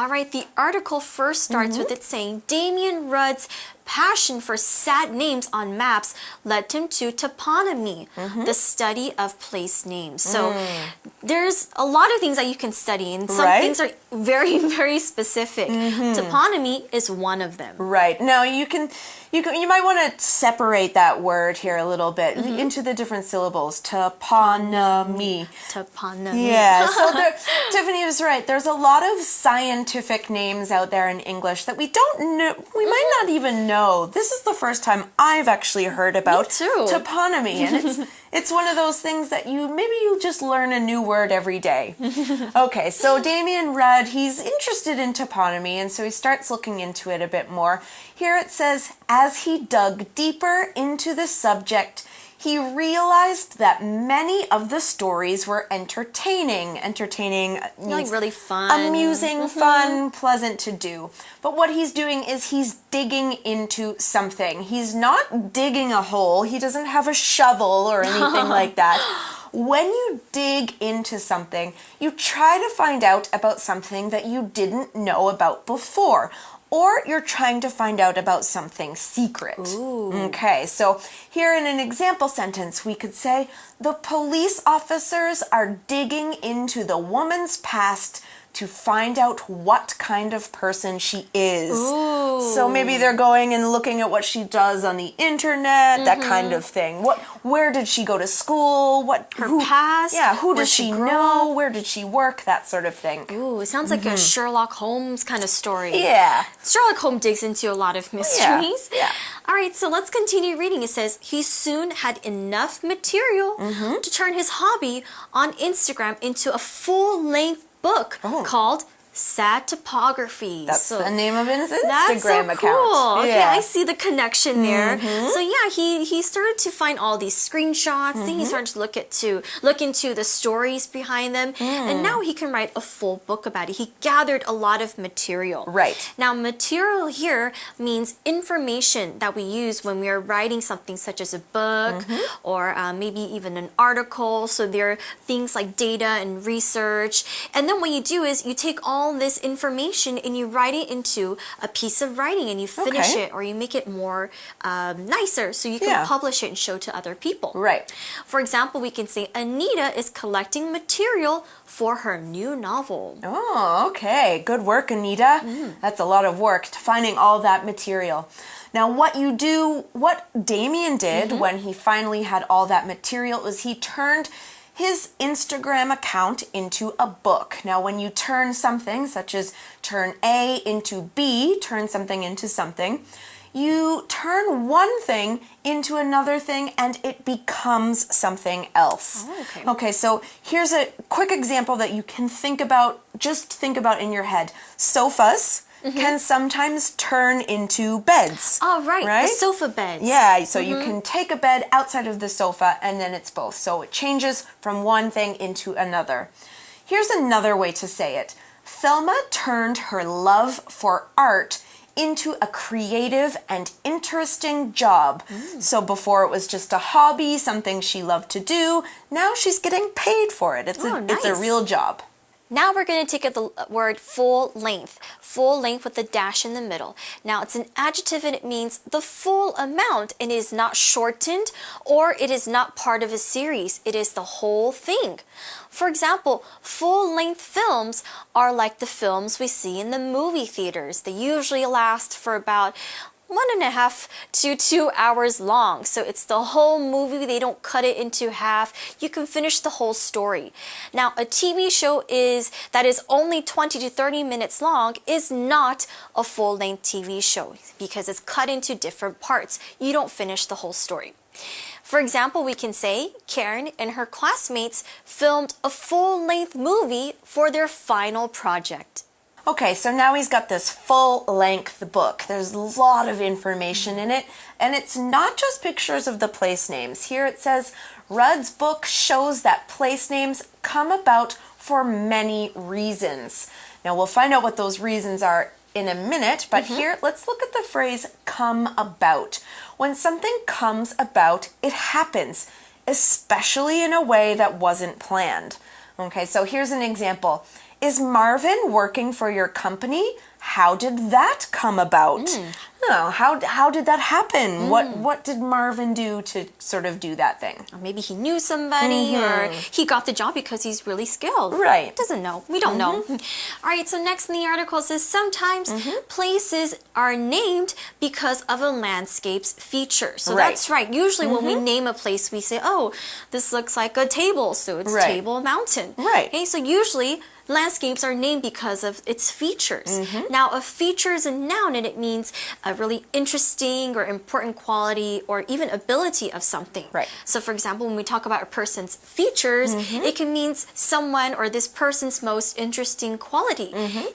All right, the article first starts with it saying, Damien Rudd's passion for sad names on maps led him to toponymy, the study of place names. So there's a lot of things that you can study, and some things are very, very specific. Toponymy is one of them. Right. Now you might want to separate that word here a little bit into the different syllables. Toponymy. Toponymy. Yeah. So Tiffany is right. There's a lot of scientific names out there in English that we don't know. We might not even know. This is the first time I've actually heard about toponymy, and it's one of those things that you just learn a new word every day. Okay, so Damien Rudd, he's interested in toponymy, and so he starts looking into it a bit more. Here it says, as he dug deeper into the subject, he realized that many of the stories were entertaining. Entertaining means like really fun. Amusing, fun, pleasant to do. But what he's doing is he's digging into something. He's not digging a hole. He doesn't have a shovel or anything like that. When you dig into something, you try to find out about something that you didn't know about before. Or you're trying to find out about something secret. Ooh. Okay, so here in an example sentence, we could say, the police officers are digging into the woman's past to find out what kind of person she is. Ooh. So maybe they're going and looking at what she does on the internet, that kind of thing. Where did she go to school? Her past? Yeah, who does she know? Where did she work? That sort of thing. Ooh, it sounds like a Sherlock Holmes kind of story. Yeah. Sherlock Holmes digs into a lot of mysteries. Yeah. All right, so let's continue reading. It says, he soon had enough material to turn his hobby on Instagram into a full-length book called Sad Topography. That's the name of his Instagram That's so account. Cool. Yeah. Okay, I see the connection there. So yeah, he started to find all these screenshots. Then he started to look into the stories behind them, and now he can write a full book about it. He gathered a lot of material. Right. Now, material here means information that we use when we are writing something such as a book or maybe even an article. So there are things like data and research. And then what you do is you take all this information and you write it into a piece of writing and you finish it, or you make it more nicer so you can publish it and show to other people. Right. For example, we can say Anita is collecting material for her new novel. Oh, okay. Good work, Anita. That's a lot of work, finding all that material. Now, what Damien did when he finally had all that material is he turned his Instagram account into a book. Now, when you turn something, such as turn A into B, turn something into something, you turn one thing into another thing and it becomes something else. Oh, okay. Okay, so here's a quick example that you can think about in your head. Sofas can sometimes turn into beds. Oh, right. The sofa beds. Yeah, so you can take a bed outside of the sofa and then it's both. So it changes from one thing into another. Here's another way to say it. Thelma turned her love for art into a creative and interesting job. So before it was just a hobby, something she loved to do. Now she's getting paid for it. It's a real job. Now we're going to take the word full length with the dash in the middle. Now it's an adjective and it means the full amount, and it is not shortened or it is not part of a series. It is the whole thing. For example, full-length films are like the films we see in the movie theaters. They usually last for about 1.5 to 2 hours long. So it's the whole movie. They don't cut it into half. You can finish the whole story. Now, a TV show that is only 20 to 30 minutes long is not a full-length TV show because it's cut into different parts. You don't finish the whole story. For example, we can say Karen and her classmates filmed a full-length movie for their final project. Okay, so now he's got this full-length book. There's a lot of information in it, and it's not just pictures of the place names. Here it says, Rudd's book shows that place names come about for many reasons. Now, we'll find out what those reasons are in a minute, but here, let's look at the phrase come about. When something comes about, it happens, especially in a way that wasn't planned. Okay, so here's an example. Is Marvin working for your company? How did that come about? Oh, how did that happen? What did Marvin do to sort of do that thing? Or maybe he knew somebody, or he got the job because he's really skilled. Right. Doesn't know. We don't know. All right, so next in the article says sometimes places are named because of a landscape's feature. So that's right. Usually when we name a place, we say, oh, this looks like a table, so it's Table Mountain. Right. Okay, so usually landscapes are named because of its features. Now, a feature is a noun, and it means a really interesting or important quality or even ability of something. Right. So, for example, when we talk about a person's features, it can mean someone or this person's most interesting quality.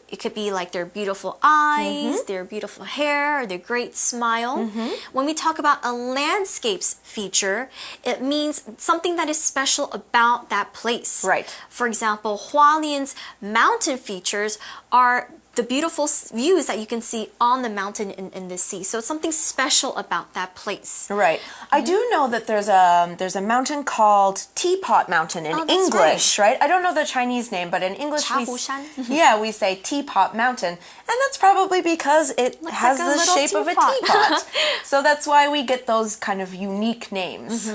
It could be like their beautiful eyes, their beautiful hair, or their great smile. When we talk about a landscape's feature, it means something that is special about that place. Right. For example, Hualien's mountain features are the beautiful views that you can see on the mountain in the sea. So it's something special about that place. Right. I do know that there's a mountain called Teapot Mountain in English, right? I don't know the Chinese name, but in English we say Teapot Mountain, and that's probably because it has the shape of a teapot. So that's why we get those kind of unique names.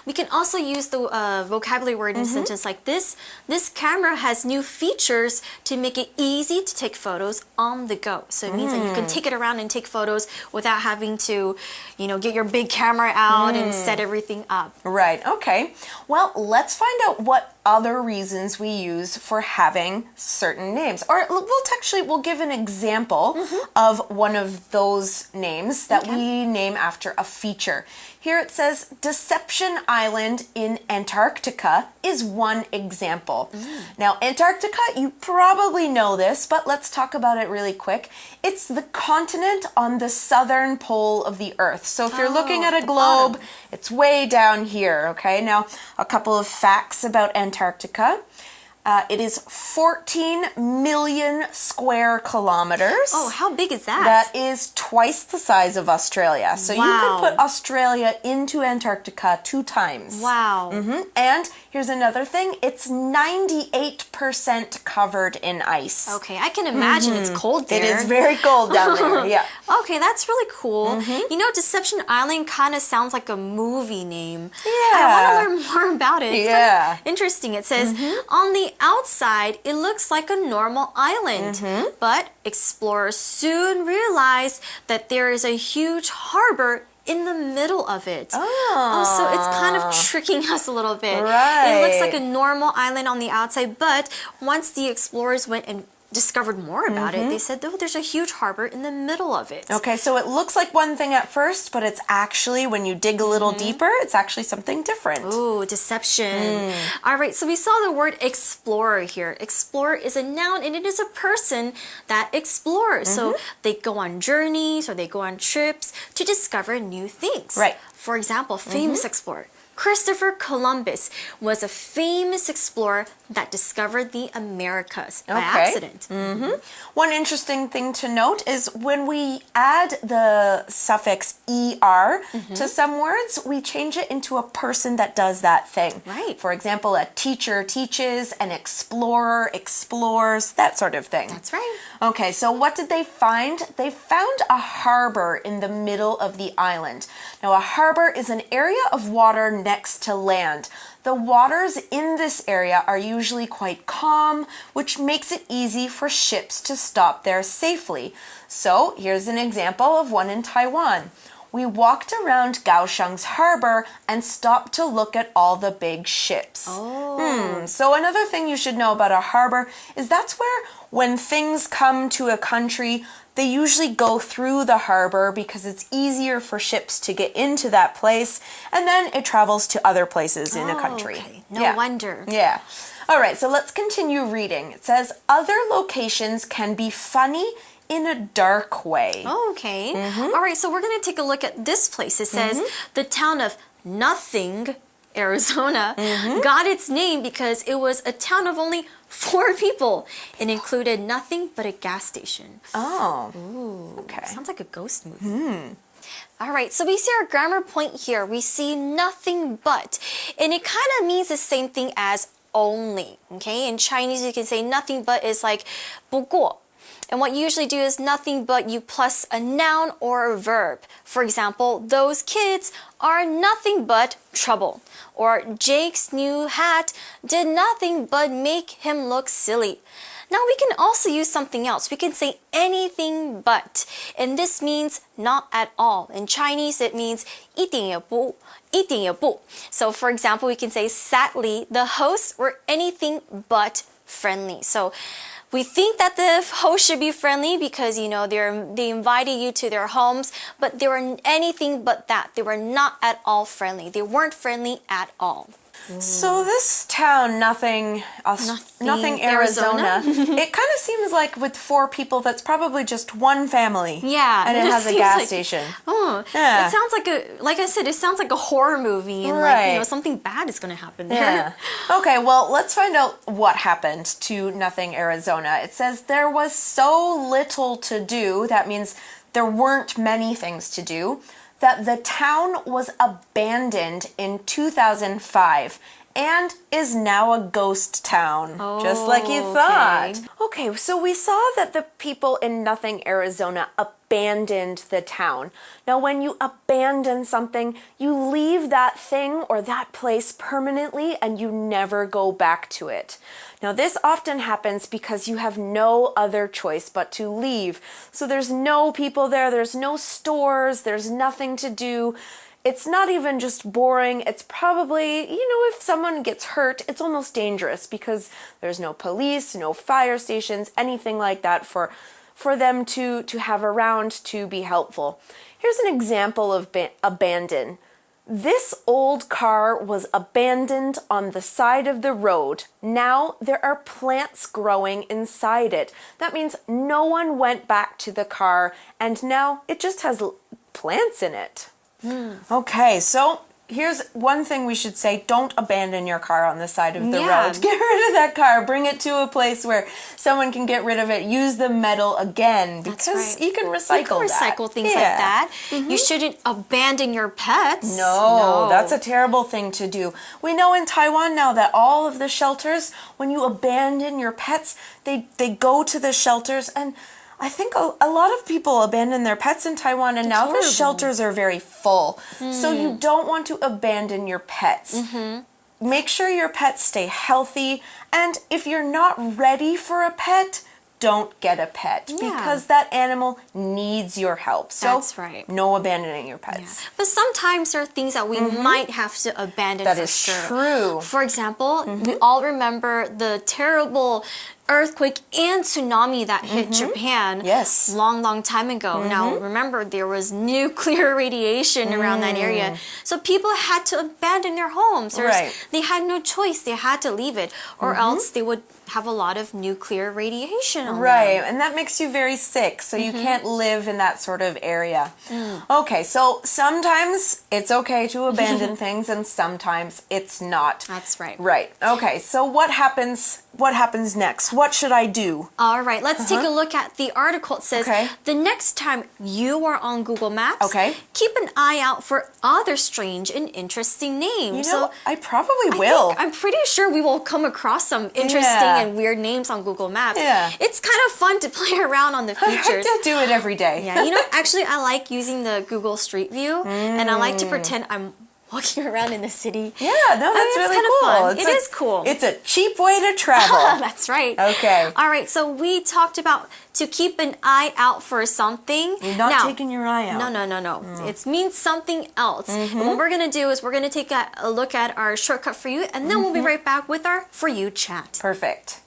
We can also use the vocabulary word in a sentence like this. This camera has new features to make it easy to take photos on the go. So it means that you can take it around and take photos without having to, get your big camera out and set everything up. Right, okay. Well, let's find out what other reasons we use for having certain names. Or we'll give an example of one of those names that we name after a feature. Here it says Deception Island in Antarctica is one example. Now, Antarctica, you probably know this, but let's talk about it really quick. It's the continent on the southern pole of the Earth. So if you're looking at a globe, it's way down here, okay? Now, a couple of facts about Antarctica. It is 14 million square kilometers. Oh, how big is that? That is twice the size of Australia. So you can put Australia into Antarctica 2 times. Wow. And here's another thing. It's 98% covered in ice. Okay, I can imagine it's cold there. It is very cold down there, yeah. Okay, that's really cool. Deception Island kind of sounds like a movie name. Yeah. I want to learn more about it. It's kind of interesting. It says, on the outside, it looks like a normal island, but explorers soon realized that there is a huge harbor in the middle of it. Oh, so it's kind of tricking us a little bit. Right. It looks like a normal island on the outside, but once the explorers went and discovered more about it, they said, oh, there's a huge harbor in the middle of it. Okay, so it looks like one thing at first, but it's actually, when you dig a little deeper, it's actually something different. Ooh, deception. All right, so we saw the word explorer here. Explorer is a noun, and it is a person that explores. So they go on journeys or they go on trips to discover new things. Right. For example, famous explorer. Christopher Columbus was a famous explorer that discovered the Americas by accident. One interesting thing to note is when we add the suffix er to some words, we change it into a person that does that thing. Right. For example, a teacher teaches, an explorer explores, that sort of thing. That's right. Okay, so what did they find? They found a harbor in the middle of the island. Now, a harbor is an area of water next to land. The waters in this area are usually quite calm, which makes it easy for ships to stop there safely. So here's an example of one in Taiwan. We walked around Kaohsiung's harbor and stopped to look at all the big ships. So another thing you should know about a harbor is that's where when things come to a country, they usually go through the harbor because it's easier for ships to get into that place, and then it travels to other places in a country. Okay. No wonder. Yeah. All right, so let's continue reading. It says, other locations can be funny in a dark way. Okay. All right, so we're going to take a look at this place. It says the town of Nothing, Arizona, got its name because it was a town of only 4 people. It included nothing but a gas station. Oh. Ooh, okay. Sounds like a ghost movie. All right, so we see our grammar point here. We see nothing but, and it kind of means the same thing as only. Okay, in Chinese you can say nothing but is like 不过. And what you usually do is nothing but you plus a noun or a verb. For example, those kids are nothing but trouble. Or Jake's new hat did nothing but make him look silly. Now we can also use something else. We can say anything but. And this means not at all. In Chinese, it means 一点也不. So for example, we can say sadly, the hosts were anything but friendly. So we think that the host should be friendly because, you know, they invited you to their homes, but they were anything but that. They were not at all friendly. They weren't friendly at all. So this town, nothing Arizona, it kind of seems like with 4 people, that's probably just one family. Yeah. And it has a gas station. Oh, yeah. It sounds like I said, it sounds like a horror movie and like, you know, something bad is going to happen there. Yeah. Okay, well, let's find out what happened to nothing Arizona. It says there was so little to do. That means there weren't many things to do. That the town was abandoned in 2005 and is now a ghost town, just like you thought. Okay, so we saw that the people in nothing Arizona abandoned the town. Now, when you abandon something, you leave that thing or that place permanently and you never go back to it. Now, this often happens because you have no other choice but to leave. So there's no people there, there's no stores, there's nothing to do. It's not even just boring, it's probably, you know, if someone gets hurt, it's almost dangerous because there's no police, no fire stations, anything like that for them to have around to be helpful. Here's an example of abandon. This old car was abandoned on the side of the road. Now there are plants growing inside it. That means no one went back to the car and now it just has plants in it. Okay, so here's one thing we should say. Don't abandon your car on the side of the road. Get rid of that car. Bring it to a place where someone can get rid of it. Use the metal again because you can recycle things like that. You shouldn't abandon your pets. No, that's a terrible thing to do. We know in Taiwan now that all of the shelters, when you abandon your pets, they go to the shelters, and I think a lot of people abandon their pets in Taiwan, and now the shelters are very full. So you don't want to abandon your pets. Make sure your pets stay healthy, and if you're not ready for a pet, don't get a pet because that animal needs your help. So that's right. No abandoning your pets. Yeah. But sometimes there are things that we might have to abandon. That is true. For example, we all remember the terrible earthquake and tsunami that hit Japan long time ago. Now remember, there was nuclear radiation around that area, so people had to abandon their homes. They had no choice, they had to leave it, or else they would have a lot of nuclear radiation on them. And that makes you very sick, so you can't live in that sort of area. Okay, so sometimes it's okay to abandon things and sometimes it's not. That's right. Okay, so what happens next? What should I do? All right, let's take a look at the article. It says, the next time you are on Google Maps, keep an eye out for other strange and interesting names. You know, I probably will. I'm pretty sure we will come across some interesting and weird names on Google Maps. It's kind of fun to play around on the features. I do it every day. You know, actually, I like using the Google Street View, and I like to pretend I'm walking around in the city. That's really cool. Fun. It is cool. It's a cheap way to travel. That's right. Okay. All right, so we talked about to keep an eye out for something. You're not taking your eye out. No. It means something else. And what we're going to do is we're going to take a look at our shortcut for you, and then we'll be right back with our For You chat. Perfect.